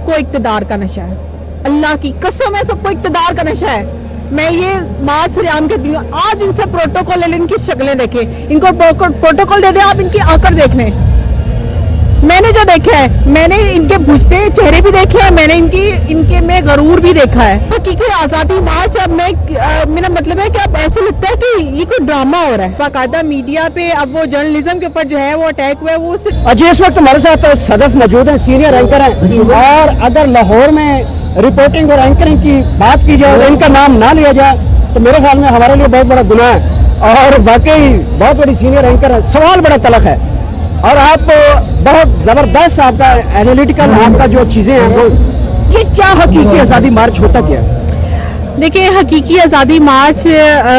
सबको इक़्तिदार का नशा है, अल्लाह की कसम है, सबको इक़्तिदार का नशा है। मैं ये बात सरेआम कहती हूँ, आज इनसे प्रोटोकॉल ले लें, इनकी शक्लें देखें, इनको प्रोटोकॉल दे दें, आप इनकी आकर देख लें। मैंने जो देखा है, मैंने इनके बुझते चेहरे भी देखे हैं, मैंने इनके में गरूर भी देखा है। हकीकी आज़ादी मार्च अब मेरा मतलब है कि अब ऐसे लगता है कि ये कोई ड्रामा हो रहा है। बाकायदा मीडिया पे अब वो जर्नलिज्म के ऊपर जो है वो अटैक हुआ है, वो सिर्फ जी इस वक्त हमारे साथ सदफ मौजूद हैं, सीनियर एंकर हैं, और अगर लाहौर में रिपोर्टिंग और एंकरिंग की बात की जाए और इनका नाम ना लिया जाए तो मेरे ख्याल में हमारे लिए बहुत बड़ा गुनाह है, और वाकई बहुत बड़ी सीनियर एंकर है। सवाल बड़ा तलख है और आप बहुत ज़बरदस्त आपका एनालिटिकल आपका जो चीज़ें हैं वो, ये क्या हकीकी आज़ादी मार्च होता क्या है? देखिए, हकीकी आज़ादी मार्च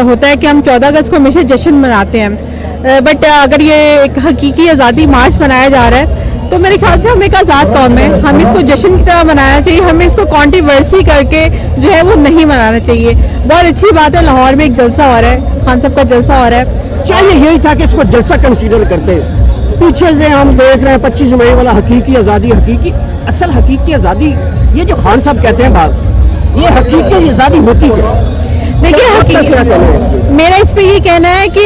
होता है कि हम 14 अगस्त को हमेशा जश्न मनाते हैं, बट अगर ये एक हकीकी आज़ादी मार्च मनाया जा रहा है तो मेरे ख्याल से हम एक आज़ाद कौम है, हमें इसको जश्न की तरह मनाना चाहिए, हमें इसको कॉन्ट्रोवर्सी करके जो है वो नहीं मनाना चाहिए। बहुत अच्छी बात है, लाहौर में एक जलसा हो रहा है, खान साहब का जलसा हो रहा है। चाहिए यही था कि इसको जलसा कंसीडर करते। पीछे से हम देख रहे हैं 25 मई वाला हकीकी आज़ादी, हकीकी असल हकीकी आज़ादी, ये जो खान साहब कहते हैं बात, ये हकीकी आज़ादी होती है। देखिए, मेरा इस पे ये कहना है कि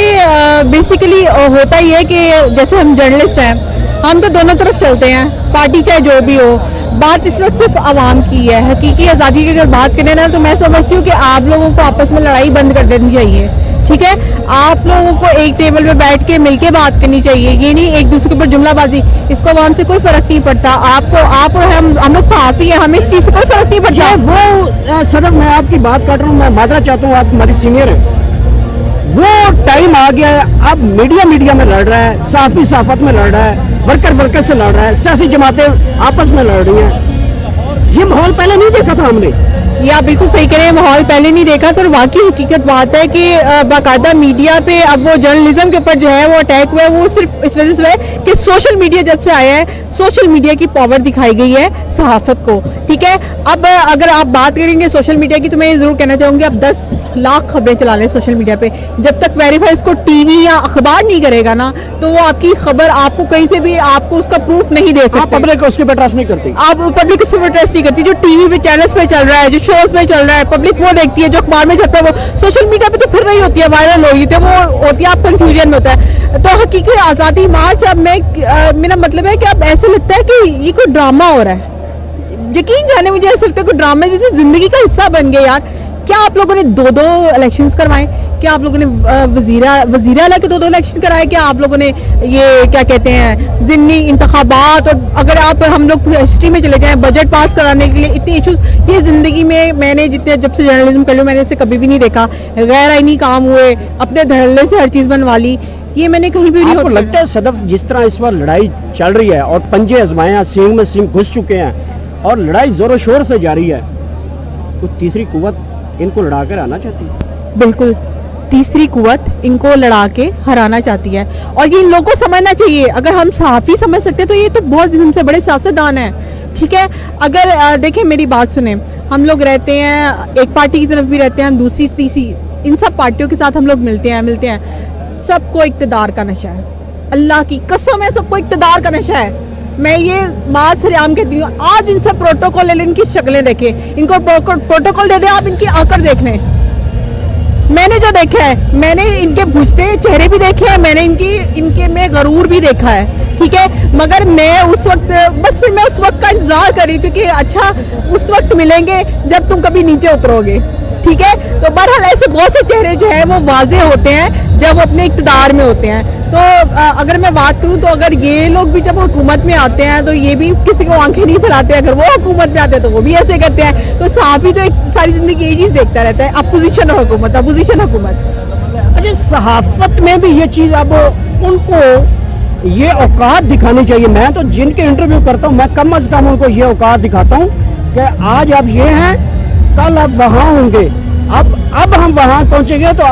बेसिकली होता ही है कि जैसे हम जर्नलिस्ट हैं, हम तो दोनों तरफ चलते हैं, पार्टी चाहे जो भी हो। बात इस वक्त सिर्फ आवाम की है। हकीकी आज़ादी की अगर बात करें ना तो मैं समझती हूँ कि आप लोगों को आपस में लड़ाई बंद कर देनी चाहिए, ठीक है। आप लोगों को एक टेबल पे बैठ के मिलके बात करनी चाहिए, ये नहीं एक दूसरे के ऊपर जुमलाबाजी। इसको आवाम से कोई फर्क नहीं पड़ता। आप और हम लोग सहाफ़ी हैं, हमें इस चीज़ से कोई फर्क नहीं पड़ता। वो सर मैं आपकी बात काट रहा हूँ, मैं माजरा चाहता हूँ, आप हमारी सीनियर हैं। वो टाइम आ गया है, अब मीडिया में लड़ रहा है, सहाफ़ी सहाफ़त में लड़ रहा है, वर्कर से लड़ रहा है, सियासी जमातें आपस में लड़ रही हैं। ये माहौल पहले नहीं देखा था हमने। ये आप बिल्कुल सही कह रहे हैं, माहौल पहले नहीं देखा। तो वाकई हकीकत बात है कि बाकायदा मीडिया पे अब वो जर्नलिज्म के ऊपर जो है वो अटैक हुआ है, वो सिर्फ इस वजह से हुआ है कि सोशल मीडिया जब से आया है, सोशल मीडिया की पावर दिखाई गई है सहाफत को, ठीक है। अब अगर आप बात करेंगे सोशल मीडिया की तो मैं ये जरूर कहना चाहूँगी, आप 10 लाख खबरें चला लें सोशल मीडिया पे, जब तक वेरीफाई उसको टीवी या अखबार नहीं करेगा ना तो वो आपकी खबर आपको कहीं से भी आपको उसका प्रूफ नहीं दे सकते। पब्लिक उसके पर ट्रस्ट नहीं करती, आप पब्लिक उसके पर ट्रस्ट नहीं करती। जो टीवी पे चैनल्स पे चल रहा है, जो शोज में चल रहा है, पब्लिक वो देखती है। जो अखबार में छपता है वो सोशल मीडिया पे तो फिर रही होती है, वायरल हो रही है, वो होती है, आप कंफ्यूजन में होता है। तो हकीकी आज़ादी मार्च अब मेरा मतलब है कि अब ऐसे लगता है कि ये कोई ड्रामा हो रहा है। यकीन जाने मुझे ऐसा लगता है कोई ड्रामा जैसे जिंदगी का हिस्सा बन गया यार। क्या आप लोगों ने दो इलेक्शंस करवाए? क्या आप लोगों ने वज़ीर आला के 2 इलेक्शन कराए? क्या आप लोगों ने ये क्या कहते हैं ज़िमनी इंतखाबात? और अगर हम लोग हिस्ट्री में चले जाएं, बजट पास कराने के लिए इतने इशूज़, ये ज़िंदगी में मैंने जितने जब से जर्नलिज्म कर लूँ मैंने इसे कभी भी नहीं देखा। गैर आईनी काम हुए, अपने धड़ल्ले से हर चीज़ बनवा ली, ये मैंने कहीं भी नहीं। आपको लगता है सदफ जिस तरह इस बार लड़ाई चल रही है और पंजे आजमाए, सींग में सींग घुस चुके हैं और लड़ाई जोरों शोर से जारी है, तो तीसरी कुव्वत इनको लड़ा कर आना चाहती है? बिल्कुल, तीसरी कुव्वत इनको लड़ा के हराना चाहती है और ये इन लोगों को समझना चाहिए। अगर हम सहाफ़ी समझ सकते हैं तो ये तो बहुत हमसे बड़े सियासतदान हैं, ठीक है। अगर देखें मेरी बात सुने, हम लोग रहते हैं एक पार्टी की तरफ भी रहते हैं, हम दूसरी तीसरी, इन सब पार्टियों के साथ हम लोग मिलते हैं। सबको इक़्तिदार का नशा है, अल्लाह की कसम है, सबको इक़्तिदार का नशा है। मैं ये बात सरेआम कहती हूँ, आज इनसे प्रोटोकॉल ले लें, इनकी शक्लें देखें, इनको प्रोटोकॉल दे दें, आप इनकी आकर देख लें। मैंने जो देखा है, मैंने इनके बुझते चेहरे भी देखे हैं, मैंने इनके में गरूर भी देखा है, ठीक है। मगर मैं उस वक्त फिर मैं उस वक्त का इंतजार कर रही थी कि अच्छा उस वक्त मिलेंगे जब तुम कभी नीचे उतरोगे, ठीक है। तो बहरहाल ऐसे बहुत से चेहरे जो है वो वाज़े होते हैं जब वो अपने इक़्तिदार में होते हैं। तो अगर मैं बात करूं तो अगर ये लोग भी जब हुकूमत में आते हैं तो ये भी किसी को आंखें नहीं फैलाते, अगर वो हुकूमत में आते हैं तो वो भी ऐसे करते हैं। तो सहाफ़ी तो एक सारी जिंदगी ये चीज़ देखता रहता है, अपोजिशन हुकूमत, अपोजिशन हुकूमत। अच्छा, सहाफ़त में भी ये चीज़ अब उनको ये औकात दिखानी चाहिए। मैं तो जिनके इंटरव्यू करता हूँ मैं कम अज़ कम उनको ये औकात दिखाता हूँ कि आज आप ये हैं, कल आप वहाँ होंगे, अब हम वहाँ पहुँचेंगे तो